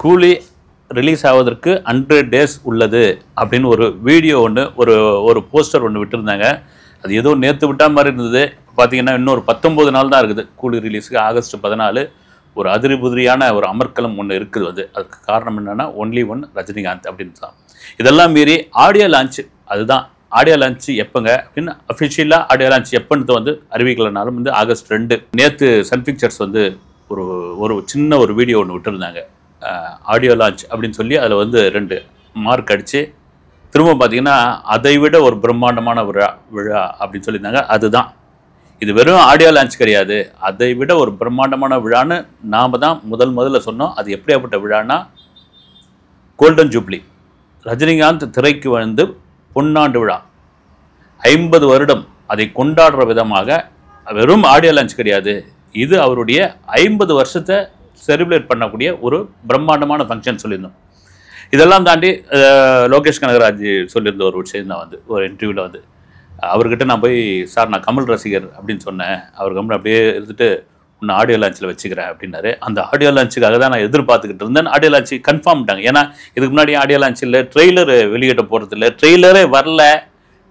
கூலி ரிலீஸ் ஆவதற்கு 100 days உள்ளது அப்படின்னு ஒரு வீடியோ ஒன்று ஒரு போஸ்டர் ஒன்று விட்டுருந்தாங்க. அது ஏதோ நேற்று விட்டா மாதிரி இருந்தது. பார்த்தீங்கன்னா இன்னொரு 19 நாள் தான் இருக்குது கூலி ரிலீஸுக்கு. ஆகஸ்ட் 14 ஒரு அதிரிபுதிரியான ஒரு அமர்க்கலம் ஒன்று இருக்குது. அதுக்கு காரணம் என்னென்னா ஒன்லி ஒன் ரஜினிகாந்த் அப்படின்னு தான். இதெல்லாம் மீறி ஆடியோ லான்ச், அதுதான் ஆடியோ லான்ச் எப்போங்க அப்படின்னு அஃபிஷியலாக ஆடியோ லான்ச் எப்போன்னு வந்து அறிவிக்கலனாலும் வந்து ஆகஸ்ட் 2 நேற்று சன் பிக்சர்ஸ் வந்து ஒரு சின்ன ஒரு வீடியோ ஒன்று விட்டுருந்தாங்க. ஆடியோ லான்ச் அப்படின்னு சொல்லி அதில் வந்து 2 மார்க் அடித்து திரும்ப பார்த்தீங்கன்னா அதை விட ஒரு பிரம்மாண்டமான விழா அப்படின்னு சொல்லியிருந்தாங்க. அதுதான் இது. வெறும் ஆடியோ லான்ச் கிடையாது, அதை விட ஒரு பிரம்மாண்டமான விழான்னு நாம் தான் முதல்ல சொன்னோம். அது எப்படியாப்பட்ட விழான்னா கோல்டன் ஜூப்ளி. ரஜினிகாந்த் திரைக்கு வந்து பொன்னாண்டு விழா 50 வருடம் அதை கொண்டாடுற விதமாக வெறும் ஆடியோ லான்ச் கிடையாது, இது அவருடைய 50 வருஷத்தை செலிப்ரேட் பண்ணக்கூடிய ஒரு பிரம்மாண்டமான ஃபங்க்ஷன் சொல்லியிருந்தோம். இதெல்லாம் தாண்டி லோகேஷ் கனகராஜ் சொல்லியிருந்த ஒரு விஷயம் தான் வந்து ஒரு இன்டர்வியூவில் வந்து அவர்கிட்ட நான் போய் சார் நான் கமல் ரசிகர் அப்படின்னு சொன்னேன். அவர் கமல் அப்படியே இருந்துட்டு ஒன்று ஆடியோ லான்ச்சில் வச்சுக்கிறேன் அப்படின்னாரு. அந்த ஆடியோ லான்ச்சுக்காக தான் நான் எதிர்பார்த்துக்கிட்டு இருந்தேன். ஆடியோ லான்ச்சு கன்ஃபார்ம் பண்ணிட்டாங்க. ஏன்னா இதுக்கு முன்னாடி ஆடியோ லான்ச் இல்லை, ட்ரெய்லர் வெளியிட்ட போகிறது இல்லை, ட்ரெய்லரே வரல,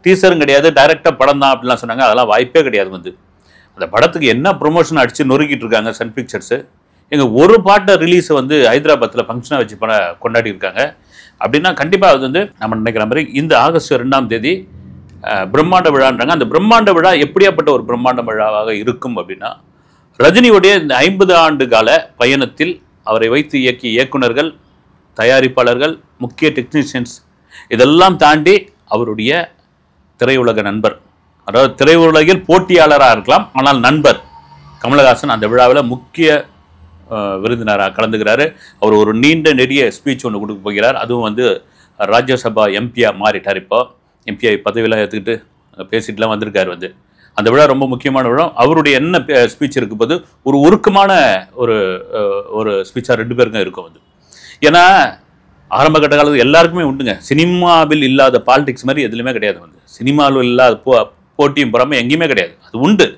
டீசரும் கிடையாது, டைரெக்டாக படம் தான் அப்படிலாம் சொன்னாங்க. அதெல்லாம் வாய்ப்பே கிடையாது. வந்து அந்த படத்துக்கு என்ன ப்ரொமோஷன் அடித்து நொறுக்கிட்டு இருக்காங்க சன் பிக்சர்ஸு. எங்கள் ஒரு பாட்டை ரிலீஸை வந்து ஹைதராபாத்தில் ஃபங்க்ஷனாக வச்சு கொண்டாடி இருக்காங்க. அப்படின்னா கண்டிப்பாக அது வந்து நம்ம நினைக்கிற மாதிரி இந்த ஆகஸ்ட் 2ஆம் தேதி பிரம்மாண்ட விழான்றாங்க. அந்த பிரம்மாண்ட விழா எப்படியாப்பட்ட ஒரு பிரம்மாண்ட விழாவாக இருக்கும் அப்படின்னா ரஜினியுடைய இந்த 50 ஆண்டு கால பயணத்தில் அவரை வைத்து இயக்கிய இயக்குனர்கள், தயாரிப்பாளர்கள், முக்கிய டெக்னீஷியன்ஸ் இதெல்லாம் தாண்டி அவருடைய திரையுலக நண்பர், அதாவது திரையுலகில் போட்டியாளராக இருக்கலாம் ஆனால் நண்பர் கமலஹாசன் அந்த விழாவில் முக்கிய விருந்தினராக கலந்துக்கிறாரு. அவர் ஒரு நீண்ட நெடிய ஸ்பீச் ஒன்று கொடுக்க போகிறார். அதுவும் வந்து ராஜ்யசபா எம்பியாக மாறிட்டார். இப்போ எம்பிஐ பதவியெல்லாம் எடுத்துக்கிட்டு பேசிட்டுலாம் வந்திருக்காரு. வந்து அந்த விழா ரொம்ப முக்கியமான விழா. அவருடைய என்ன ஸ்பீச் இருக்கும் போது ஒரு உருக்கமான ஒரு ஸ்பீச்சாக 2 பேருக்கும் இருக்கும். வந்து ஏன்னா ஆரம்ப கட்ட காலத்தில் எல்லாருக்குமே உண்டுங்க, சினிமாவில் இல்லாத பாலிடிக்ஸ் மாதிரி எதுலையுமே கிடையாது. வந்து சினிமாவில் இல்லாத போட்டியும் பொறாமல் எங்கேயுமே கிடையாது, அது உண்டு.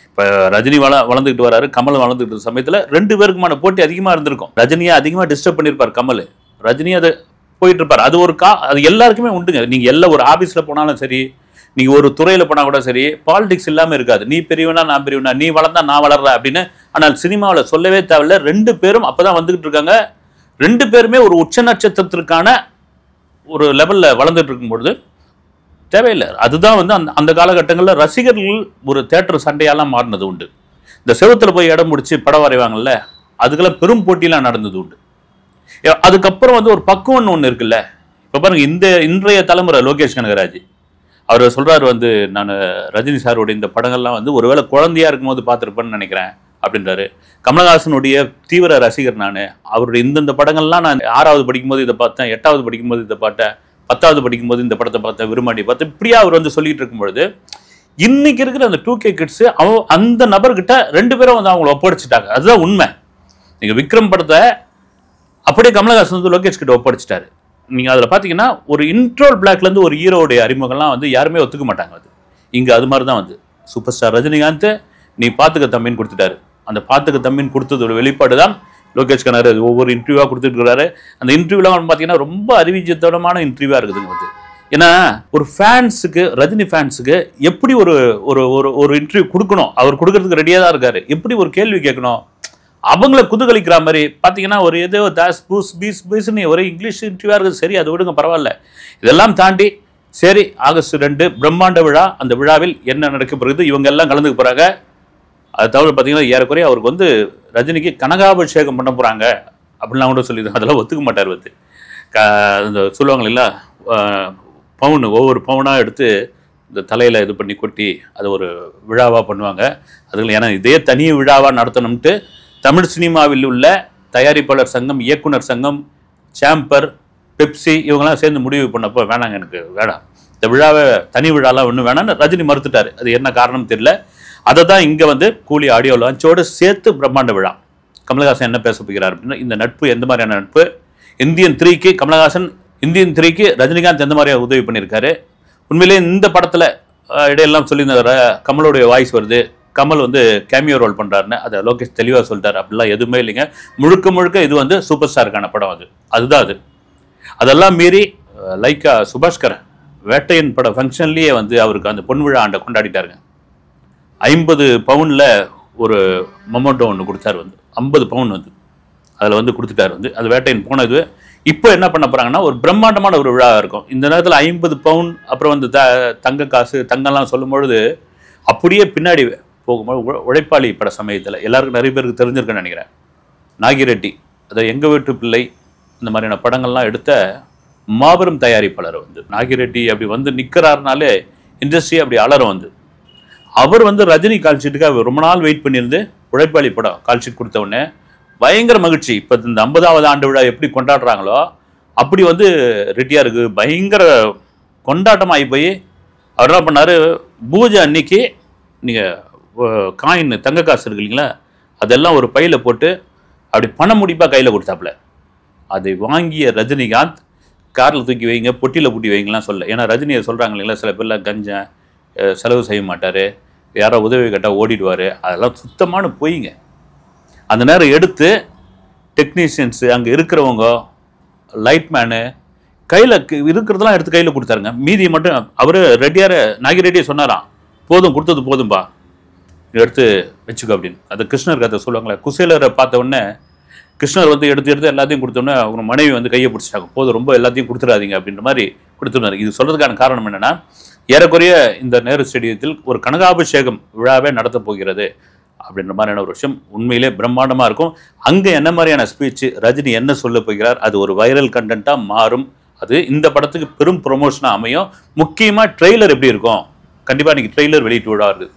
இப்போ ரஜினி வளர்ந்துக்கிட்டு வராரு, கமல் வளர்ந்துக்கிட்டு சமயத்தில் 2 பேருக்குமான போட்டி அதிகமாக இருந்திருக்கும். ரஜினியை அதிகமாக டிஸ்டர்ப் பண்ணியிருப்பார் கமல், ரஜினி அதை போயிட்டு இருப்பார். அது அது எல்லாருக்குமே உண்டுங்க. நீங்கள் எல்லா ஒரு ஆஃபீஸில் போனாலும் சரி, நீங்கள் ஒரு துறையில் போனால் கூட சரி, பாலிடிக்ஸ் இல்லாமல் இருக்காது. நீ பெரியவனா நான் பெரியவனா, நீ வளர்ந்தா நான் வளர்றேன் அப்படின்னு. ஆனால் சினிமாவில் சொல்லவே தேவையில்லை. 2 பேரும் அப்போ தான் வந்துக்கிட்டு இருக்காங்க. 2 பேருமே ஒரு உச்ச நட்சத்திரத்திற்கான ஒரு லெவலில் வளர்ந்துட்டு இருக்கும்பொழுது தேவையில்லை. அதுதான் வந்து அந்த காலகட்டங்களில் ரசிகர்கள் ஒரு தேட்டர் சண்டையெல்லாம் மாறினது உண்டு. இந்த செவத்தில் போய் இடம் முடிச்சு படம் வரைவாங்கல்ல, அதுக்கெல்லாம் பெரும் போட்டியெல்லாம் நடந்தது உண்டு. அதுக்கப்புறம் வந்து ஒரு பக்குவம் ஒன்று இருக்குல்ல. இப்போ பாருங்க, இன்றைய தலைமுறை லோகேஷ் கனகராஜ் அவர் சொல்றாரு வந்து நான் ரஜினி சாருடைய இந்த படங்கள்லாம் வந்து ஒருவேளை குழந்தையா இருக்கும்போது பார்த்துருப்பேன்னு நினைக்கிறேன் அப்படின்றாரு. கமலஹாசனுடைய தீவிர ரசிகர் நான். அவருடைய இந்தந்த படங்கள்லாம் நான் 6வது படிக்கும்போது இதை பார்த்தேன், 8வது படிக்கும்போது இதை பார்த்தேன், 10வது படிக்கும்போது இந்த படத்தை பார்த்தேன், விரும்மாண்டி பார்த்தேன், இப்படியா அவர் வந்து சொல்லிட்டு இருக்கும்பொழுது இன்னைக்கு இருக்கிற அந்த 2K கிட்ஸ் அந்த நபர்கிட்ட 2 பேரும் வந்து அவங்களை ஒப்படைச்சிட்டாங்க. அதுதான் உண்மை. நீங்க விக்ரம் படத்தை அப்படியே கமலஹாசன் வந்து லோகேஷ் கிட்ட ஒப்படைச்சிட்டாரு. நீங்கள் அதில் பார்த்தீங்கன்னா ஒரு இன்ட்ரோல் பிளாக்லேருந்து ஒரு ஹீரோடைய அறிமுகம்லாம் வந்து யாருமே ஒத்துக்க மாட்டாங்க. அது இங்கே அது மாதிரி தான் வந்து சூப்பர் ஸ்டார் ரஜினிகாந்த் நீ பார்த்துக்க தம்பின்னு கொடுத்துட்டாரு. அந்த பார்த்துக்க தம்பின்னு கொடுத்ததோட வெளிப்பாடு தான் லோகேஷ் கனகராஜ் ஒவ்வொரு இன்டர்வியூவாக கொடுத்துட்டு இருக்கிறாரு. அந்த இன்டர்வியூலாம் பார்த்தீங்கன்னா ரொம்ப அறிவிஜித்தனமான இன்டர்வியூவாக இருக்குதுங்க. வந்து ஏன்னா ஒரு ஃபேன்ஸுக்கு, ரஜினி ஃபேன்ஸுக்கு எப்படி ஒரு இன்டர்வியூ கொடுக்கணும், அவர் கொடுக்கறதுக்கு ரெடியாக தான் இருக்காரு. எப்படி ஒரு கேள்வி கேட்கணும், அவங்கள குதூகலிக்கிற மாதிரி பார்த்தீங்கன்னா ஒரு ஏதோ தாஸ் பூஸ் பீஸ் பீஸ்ன்னு ஒரே இங்கிலீஷ் இன்டர்வியூவாக இருக்குது. சரி, அது விடுங்க, பரவாயில்ல. இதெல்லாம் தாண்டி சரி ஆகஸ்ட் 2 பிரம்மாண்ட விழா. அந்த விழாவில் என்ன நடக்க போகிறது, இவங்க எல்லாம் கலந்துக்க போகிறாங்க. அது தவிர பார்த்தீங்கன்னா ஏறக்குறைய அவருக்கு வந்து ரஜினிக்கு கனகாபிஷேகம் பண்ண போகிறாங்க அப்படின்லாம் கூட சொல்லிடுறாங்க. அதெல்லாம் ஒத்துக்க மாட்டார். வந்து இந்த சொல்லுவாங்க இல்லை, பவுன் ஒவ்வொரு பவுனாக எடுத்து இந்த தலையில் இது பண்ணி கொட்டி அதை ஒரு விழாவாக பண்ணுவாங்க. அதுல ஏன்னா இதே தனி விழாவாக நடத்தணும்ட்டு தமிழ் சினிமாவில் உள்ள தயாரிப்பாளர் சங்கம், இயக்குனர் சங்கம், சாம்பர், பெப்சி இவங்கெல்லாம் சேர்ந்து முடிவு பண்ணப்போ வேணாங்க, எனக்கு வேணாம், இந்த விழாவை தனி விழாலாம் ஒன்றும் வேணான்னு ரஜினி மறுத்துட்டார். அது என்ன காரணம் தெரியல. அதை தான் இங்கே வந்து கூலி ஆடியோ லான்ச்சோடு சேர்த்து பிரம்மாண்ட விழா. கமலஹாசன் என்ன பேச போகிறார் அப்படின்னா, இந்த நட்பு எந்த மாதிரியான நட்பு, இந்தியன் 3க்கு கமலஹாசன், இந்தியன் 3க்கு ரஜினிகாந்த் எந்த மாதிரியாக உதவி பண்ணியிருக்காரு. உண்மையிலே இந்த படத்தில் இடையெல்லாம் சொல்லியிருந்தார், கமலோடைய வாய்ஸ் வருது, கமல் வந்து கேமியோ ரோல் பண்ணுறாருன்னு அதை லோகேஷ் தெளிவாக சொல்லிட்டார். அப்படிலாம் எதுவுமே இல்லைங்க. முழுக்க முழுக்க இது வந்து சூப்பர் ஸ்டாருக்கான படம். அதுதான் அது. அதெல்லாம் மீறி லைக்கா சுபாஷ்கரன் வேட்டையன் பட ஃபங்க்ஷன்லேயே வந்து அவருக்கு அந்த பொன் விழா ஆண்டை கொண்டாடிட்டாருங்க. 50 பவுனில் ஒரு மொமெண்டோ ஒன்று கொடுத்தாரு. வந்து 50 பவுன் வந்து அதில் வந்து கொடுத்துட்டாரு. வந்து அது வேட்டையன் போனது. இப்போ என்ன பண்ண போகிறாங்கன்னா ஒரு பிரம்மாண்டமான ஒரு விழா இருக்கும். இந்த நேரத்தில் 50 பவுன் அப்புறம் வந்து தங்க காசு தங்கம்லாம் சொல்லும்பொழுது அப்படியே பின்னாடி போகும்போது உழைப்பாளி பட சமயத்தில் எல்லாருக்கும் நிறைய பேருக்கு தெரிஞ்சிருக்குன்னு நினைக்கிறேன். நாகிரெட்டி, அதாவது எங்கள் வீட்டு பிள்ளை, இந்த மாதிரியான படங்கள்லாம் எடுத்த மாபெரும் தயாரிப்பாளர் வந்து நாகிரெட்டி அப்படி வந்து நிற்கிறாருனாலே இண்டஸ்ட்ரி அப்படி அலரும். வந்து அவர் வந்து ரஜினி கால்ஷீட்டுக்காக ரொம்ப நாள் வெயிட் பண்ணியிருந்து உழைப்பாளி படம் கால்ஷீட் கொடுத்த உடனே பயங்கர மகிழ்ச்சி. இப்போ இந்த 50வது ஆண்டு விழா எப்படி கொண்டாடுறாங்களோ அப்படி வந்து ரெட்டியாருக்கு பயங்கர கொண்டாட்டமாகி போய் அவர் என்ன பண்ணார், பூஜை அன்னைக்கு நீங்கள் காயின் தங்க காசு இருக்கு இல்லைங்களா, அதெல்லாம் ஒரு பையில் போட்டு அப்படி பண முடிப்பாக கையில் கொடுத்தாப்புல. அதை வாங்கிய ரஜினிகாந்த் காரில் தூக்கி வைங்க, பொட்டியில் பூட்டி வைங்கலாம் சொல்ல. ஏன்னா ரஜினியை சொல்கிறாங்க இல்லைங்களா, சில பேர்லாம் கஞ்சன் செலவு செய்ய மாட்டார், யாரோ உதவி கேட்டால் ஓடிடுவார். அதெல்லாம் சுத்தமான பொய்ங்க. அந்த நேரம் எடுத்து டெக்னீஷியன்ஸு அங்கே இருக்கிறவங்க லைட்மேனு கையில் இருக்கிறதெல்லாம் எடுத்து கையில் கொடுத்தாருங்க. மீதி மட்டும் அவர் நாகிரெட்டியை சொன்னாராம், போதும் கொடுத்தது போதும்பா, எடுத்து வச்சுக்கோ அப்படின்னு. அது கிருஷ்ணர் கதை சொல்லுவாங்களே, குசேலரை பார்த்த உடனே கிருஷ்ணர் வந்து எடுத்து எல்லாத்தையும் கொடுத்தோன்னே அவங்க மனைவி வந்து கையை பிடிச்சிட்டாங்க, போதும் ரொம்ப எல்லாத்தையும் கொடுத்துடாதீங்க அப்படின்ற மாதிரி கொடுத்துருந்தாரு. இது சொல்கிறதுக்கான காரணம் என்னென்னா, ஏறக்குறைய இந்த நேரு ஸ்டேடியத்தில் ஒரு கனகாபிஷேகம் விழாவே நடத்த போகிறது அப்படின்ற மாதிரியான ஒரு விஷயம் உண்மையிலே பிரம்மாண்டமாக இருக்கும். அங்கே என்ன மாதிரியான ஸ்பீச்சு, ரஜினி என்ன சொல்ல போகிறார், அது ஒரு வைரல் கண்டென்ட்டாக மாறும். அது இந்த படத்துக்கு பெரும் ப்ரொமோஷனாக அமையும். முக்கியமாக ட்ரெய்லர் எப்படி இருக்கும், கண்டிப்பாக இன்றைக்கி ட்ரெய்லர் வெளியிட்டு விழா இருக்குது.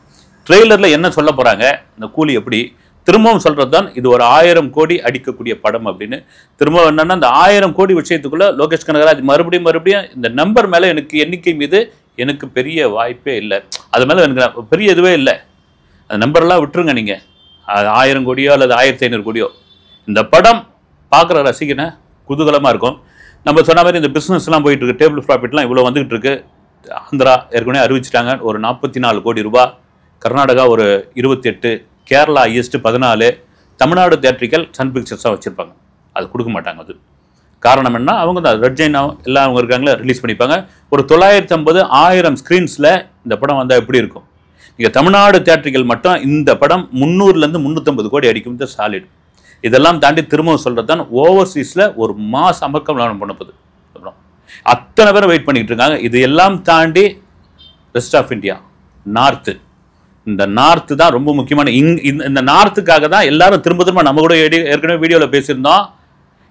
ட்ரெய்லரில் என்ன சொல்ல போகிறாங்க, இந்த கூலி எப்படி, திரும்பவும் சொல்கிறது தான் இது ஒரு 1000 கோடி அடிக்கக்கூடிய படம் அப்படின்னு. திரும்பவும் என்னென்னா, இந்த 1000 கோடி விஷயத்துக்குள்ளே லோகேஷ் கனகராஜ் மறுபடியும் இந்த நம்பர் மேலே எண்ணிக்கை மீது எனக்கு பெரிய வாய்ப்பே இல்லை, அது மேலே எனக்கு பெரிய இதுவே இல்லை, அந்த நம்பரெல்லாம் விட்டுருங்க நீங்கள், 1000 கோடியோ அல்லது 1500 கோடியோ. இந்த படம் பார்க்குற ரசிகனை குதூகலமாக இருக்கும். நம்ம சொன்ன மாதிரி இந்த பிஸ்னஸ்லாம் போயிட்டுருக்கு, டேபிள் ப்ராஃபிட்லாம் இவ்வளோ வந்துகிட்டு இருக்கு. ஆந்திரா ஏற்கனவே அறிவிச்சிட்டாங்க ஒரு 44 கோடி ரூபாய், கர்நாடகா ஒரு 28, Kerala highest 14, Tamil Nadu theatrical Sun பிக்சர்ஸாக வச்சுருப்பாங்க. அது கொடுக்க மாட்டாங்க. அது காரணம் என்ன, அவங்க தான் ரெட் ஜெயினா எல்லாம் அவங்க இருக்காங்களே ரிலீஸ் பண்ணிப்பாங்க. ஒரு 950 1000 ஸ்க்ரீன்ஸில் இந்த படம் வந்தால் எப்படி இருக்கும். நீங்கள் தமிழ்நாடு தியேட்ரிக்கல் மட்டும் இந்த படம் 300லேருந்து 350 கோடி அடிக்கும் சாலிட். இதெல்லாம் தாண்டி திரும்பவும் சொல்கிறது தான் ஓவர்சீஸில் ஒரு மாஸ் அமக்கம் பண்ண போகுது. அப்புறம் அத்தனை பேரை வெயிட் பண்ணிக்கிட்டு இருக்காங்க. இது எல்லாம் தாண்டி ரெஸ்ட் ஆஃப் இந்தியா, நார்த்து, இந்த நார்த்து தான் ரொம்ப முக்கியமான. இந்த நார்த்துக்காக தான் எல்லாரும் திரும்ப நம்ம கூட ஏற்கனவே வீடியோவில் பேசியிருந்தோம்.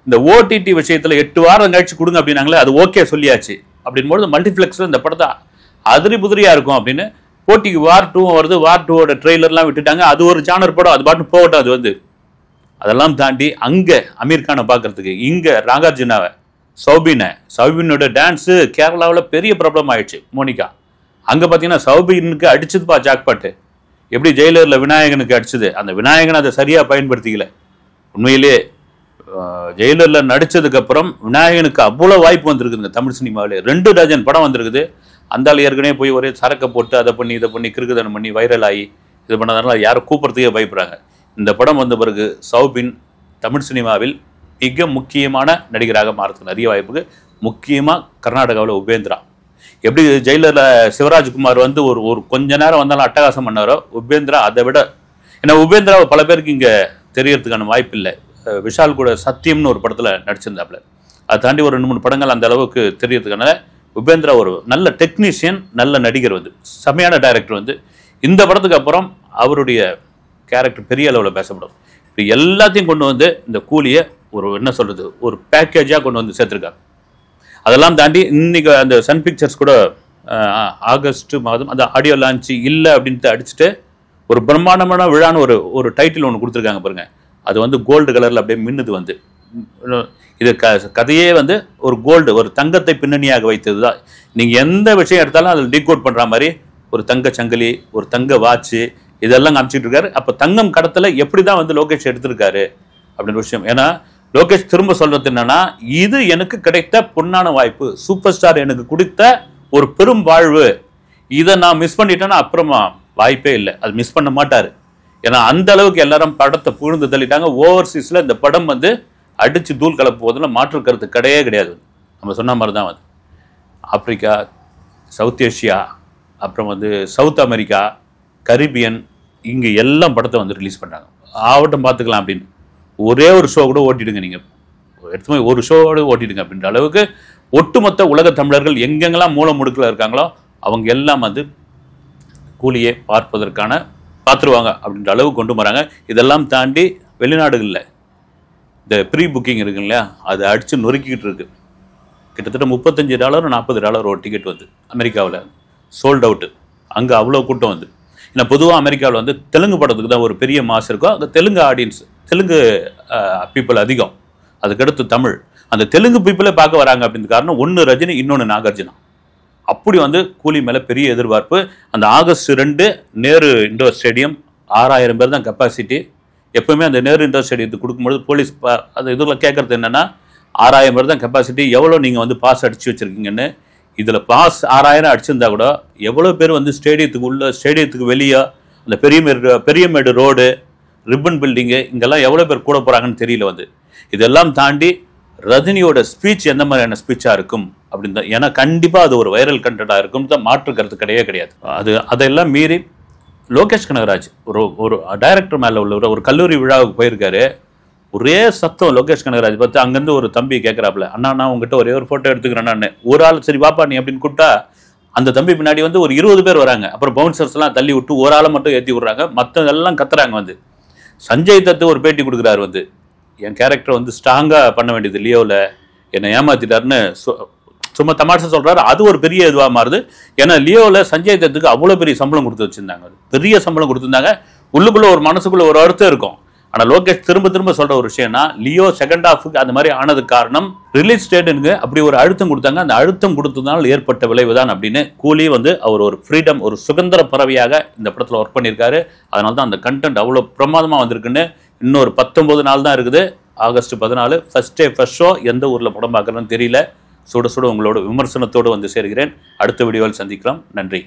இந்த ஓடிடி விஷயத்தில் 8 வாரம் கழிச்சு கொடுங்க அப்படின்னாங்களே, அது ஓகே சொல்லியாச்சு. அப்படின்போது மல்டிப்ளெக்ஸில் இந்த படத்தை அதிரி புதிரியாக இருக்கும் அப்படின்னு. போட்டிக்கு வார் 2 வருது, வார் 2வோட ட்ரெய்லர்லாம் விட்டுட்டாங்க. அது ஒரு ஜானர் படம், அது பாட்டு போகட்டும். அது வந்து அதெல்லாம் தாண்டி அங்கே அமீர் கானை பார்க்கறதுக்கு, இங்கே நாகார்ஜுனாவை, சௌபினோட டான்ஸு கேரளாவில் பெரிய ப்ராப்ளம் ஆயிடுச்சு. மோனிகா அங்கே பார்த்தீங்கன்னா சௌபினுக்கு அடிச்சதுப்பா ஜாக்பாட்டு, எப்படி ஜெயிலரில் விநாயகனுக்கு அடிச்சது, அந்த விநாயகன் அதை சரியாக பயன்படுத்திக்கல. உண்மையிலே ஜெயிலரில் நடித்ததுக்கப்புறம் விநாயகனுக்கு அவ்வளோ வாய்ப்பு வந்திருக்குதுங்க தமிழ் சினிமாவிலே. 2 டஜன் படம் வந்திருக்குது. அந்த ஆள் ஏற்கனவே போய் ஒரே சரக்கை போட்டு அதை பண்ணி இதை பண்ணி கிறுக்குதனம் பண்ணி வைரல் ஆகி இது பண்ணதுனால யாரும் கூப்பிட்றதுக்கே பயப்படுறாங்க. இந்த படம் வந்த பிறகு சௌபின் தமிழ் சினிமாவில் மிக முக்கியமான நடிகராக மாறதுக்கு நிறைய வாய்ப்புக்கு. முக்கியமாக கர்நாடகாவில் உபேந்திரா, எப்படி ஜெயிலரில் சிவராஜ்குமார் வந்து ஒரு கொஞ்ச நேரம் வந்தாலும் அட்டகாசம் பண்ணாரோ, உபேந்திரா அதை விட. ஏன்னா உபேந்திராவை பல பேருக்கு இங்கே தெரியறதுக்கான வாய்ப்பு இல்லை. விஷால் கூட சத்தியம்னு ஒரு படத்தில் நடிச்சிருந்தாப்புல. அதை தாண்டி ஒரு 2-3 படங்கள் அந்த அளவுக்கு தெரியறதுக்கான உபேந்திரா ஒரு நல்ல டெக்னீஷியன், நல்ல நடிகர், வந்து செமையான டைரக்டர். வந்து இந்த படத்துக்கு அப்புறம் அவருடைய கேரக்டர் பெரிய அளவில் பேசப்படும். இப்போ எல்லாத்தையும் கொண்டு வந்து இந்த கூலியை ஒரு என்ன சொல்கிறது, ஒரு பேக்கேஜாக கொண்டு வந்து சேர்த்துருக்காங்க. அதெல்லாம் தாண்டி இன்றைக்கி அந்த சன் பிக்சர்ஸ் கூட ஆகஸ்ட் மாதம் அந்த ஆடியோ லான்ச்சு இல்லை அப்படின்ட்டு அடிச்சுட்டு ஒரு பிரம்மாண்டமான விழான்னு ஒரு டைட்டில் ஒன்று கொடுத்துருக்காங்க பாருங்கள். அது வந்து கோல்டு கலரில் அப்படியே மின்னுது. வந்து இது கதையே வந்து ஒரு கோல்டு, ஒரு தங்கத்தை பின்னணியாக வைத்தது தான். நீங்கள் எந்த விஷயம் எடுத்தாலும் அதில் டீகோட் பண்ணுற மாதிரி ஒரு தங்க சங்கிலி, ஒரு தங்க வாட்சு, இதெல்லாம் காமிச்சிட்டு இருக்காரு. அப்போ தங்கம் கடத்தலை எப்படி தான் வந்து லோகேஷ் எடுத்திருக்காரு அப்படின்ற விஷயம். ஏன்னா லோகேஷ் திரும்ப சொல்கிறது என்னன்னா, இது எனக்கு கிடைத்த பொன்னான வாய்ப்பு, சூப்பர் ஸ்டார் எனக்கு கொடுத்த ஒரு பெரும் வாழ்வு, இதை நான் மிஸ் பண்ணிட்டேன்னா அப்புறமா வாய்ப்பே இல்லை. அது மிஸ் பண்ண மாட்டார். ஏன்னா அந்த அளவுக்கு எல்லாரும் படத்தை புகழ்ந்து தள்ளிட்டாங்க. ஓவர்சீஸில் இந்த படம் வந்து அடித்து தூள் கலப்பு போதில் மாற்று கருத்து கிடையாது. நம்ம சொன்ன மாதிரி தான் வந்து ஆப்பிரிக்கா, சவுத் ஏஷியா, அப்புறம் வந்து சவுத் அமெரிக்கா, கரீபியன், இங்கே எல்லாம் படத்தை வந்து ரிலீஸ் பண்ணாங்க. ஆவட்டம் பார்த்துக்கலாம் அப்படின்னு. ஒரே ஒரு ஷோ கூட ஓட்டிடுங்க, நீங்கள் எடுத்து ஒரு ஷோவோடு ஓட்டிடுங்க அப்படின்ற அளவுக்கு ஒட்டுமொத்த உலக தமிழர்கள் எங்கெங்கெல்லாம் மூல முடுக்கில் இருக்காங்களோ அவங்க எல்லாம் வந்து கூலியை பார்த்துருவாங்க அப்படின்ற அளவு கொண்டு வராங்க. இதெல்லாம் தாண்டி வெளிநாடுகளில் இந்த ப்ரீ புக்கிங் இருக்கு இல்லையா, அது அடித்து நொறுக்கிக்கிட்டு இருக்கு. கிட்டத்தட்ட $35 $40 ஒரு டிக்கெட் வந்து அமெரிக்காவில் சோல்ட் அவுட்டு. அங்கே அவ்வளோ கூட்டம் வந்து. ஏன்னா பொதுவாக அமெரிக்காவில் வந்து தெலுங்கு படத்துக்கு தான் ஒரு பெரிய மாஸ் இருக்கும். அங்கே தெலுங்கு ஆடியன்ஸ், தெலுங்கு பீப்புள் அதிகம். அதுக்கடுத்து தமிழ். அந்த தெலுங்கு பீப்புளே பார்க்க வராங்க அப்படின்னு காரணம் ஒன்று ரஜினி, இன்னொன்று நாகார்ஜுனா. அப்படி வந்து கூலி மேலே பெரிய எதிர்பார்ப்பு. அந்த ஆகஸ்ட் 2 நேரு இண்டோர் ஸ்டேடியம் 6000 பேர் தான் கெப்பாசிட்டி. எப்பவுமே அந்த நேரு இண்டோர் ஸ்டேடியத்துக்கு கொடுக்கும்போது போலீஸ் அந்த இதில் கேட்குறது என்னென்னா 6000 பேர் தான் கெப்பாசிட்டி, எவ்வளோ நீங்கள் வந்து பாஸ் அடித்து வச்சுருக்கீங்கன்னு. இதில் பாஸ் 6000 அடிச்சிருந்தா கூட எவ்வளோ பேர் வந்து ஸ்டேடியத்துக்கு வெளியே அந்த பெரியமேடு ரோடு, ரிப்பன் பில்டிங்கு, இங்கெல்லாம் எவ்வளோ பேர் கூட போகிறாங்கன்னு தெரியல வந்து. இதெல்லாம் தாண்டி ரஜினியோட ஸ்பீச் எந்த மாதிரியான ஸ்பீச்சாக இருக்கும் அப்படின்னு தான். ஏன்னா கண்டிப்பாக அது ஒரு வைரல் கண்டென்ட்டாக இருக்கும்னு தான் மாற்று கருத்து கிடையாது. அதெல்லாம் மீறி லோகேஷ் கனகராஜ் ஒரு டைரக்டர் மேலே உள்ள ஒரு கல்லூரி விழாவுக்கு போயிருக்காரு. ஒரே சத்தம் லோகேஷ் கனகராஜ் பார்த்து அங்கேருந்து ஒரு தம்பி கேட்குறாப்புல, அண்ணா நான் உங்ககிட்ட ஒரே ஒரு ஃபோட்டோ எடுத்துக்கிறேன். ஒரு ஆள் சரி பாப்பா நீ அப்படின்னு கூப்பிட்டா அந்த தம்பி பின்னாடி வந்து ஒரு 20 பேர் வராங்க. அப்புறம் பவுன்சர்ஸ்லாம் தள்ளி விட்டு ஒரு ஆளை மட்டும் ஏற்றி விட்றாங்க. மற்றதெல்லாம் கத்துறாங்க வந்து. சஞ்சய் தத்து ஒரு பேட்டி கொடுக்குறாரு வந்து, என் கேரக்டர் வந்து ஸ்ட்ராங்காக பண்ண வேண்டியது, லியோவில் என்னை ஏமாத்திட்டாருன்னு சும்மா தமாஷா சொல்கிறாரு. அது ஒரு பெரிய இதுவாக மாறுது. ஏன்னா லியோவில் சஞ்சய் தத்துக்கு அவ்வளோ பெரிய சம்பளம் கொடுத்து வச்சுருந்தாங்க. பெரிய சம்பளம் கொடுத்துருந்தாங்க. உள்ளுக்குள்ளே ஒரு மனசுக்குள்ளே ஒரு அர்த்தம் இருக்கும். ஆனால் லோகேஷ் திரும்ப சொல்கிற ஒரு விஷயம்னா, லியோ செகண்ட் ஹாஃபுக்கு அந்த மாதிரி ஆனதுக்கு காரணம் ரிலீஸ் டேட்டுக்கு அப்படி ஒரு அழுத்தம் கொடுத்தாங்க. அந்த அழுத்தம் கொடுத்ததுனால ஏற்பட்ட விளைவு தான் அப்படின்னு கூலி வந்து அவர் ஒரு ஃப்ரீடம், ஒரு சுதந்திர பறவையாக இந்த படத்தில் ஒர்க் பண்ணியிருக்காரு. அதனால தான் அந்த கண்டென்ட் அவ்வளோ பிரமாதமாக வந்திருக்குன்னு. இன்னொரு 19 நாள் தான் இருக்குது. August 14 first show. எந்த ஊரில் படம் பார்க்குறதுன்னு தெரியல. சுட உங்களோட விமர்சனத்தோடு வந்து சேர்கிறேன். அடுத்த வீடியோவில் சந்திக்கலாம். நன்றி.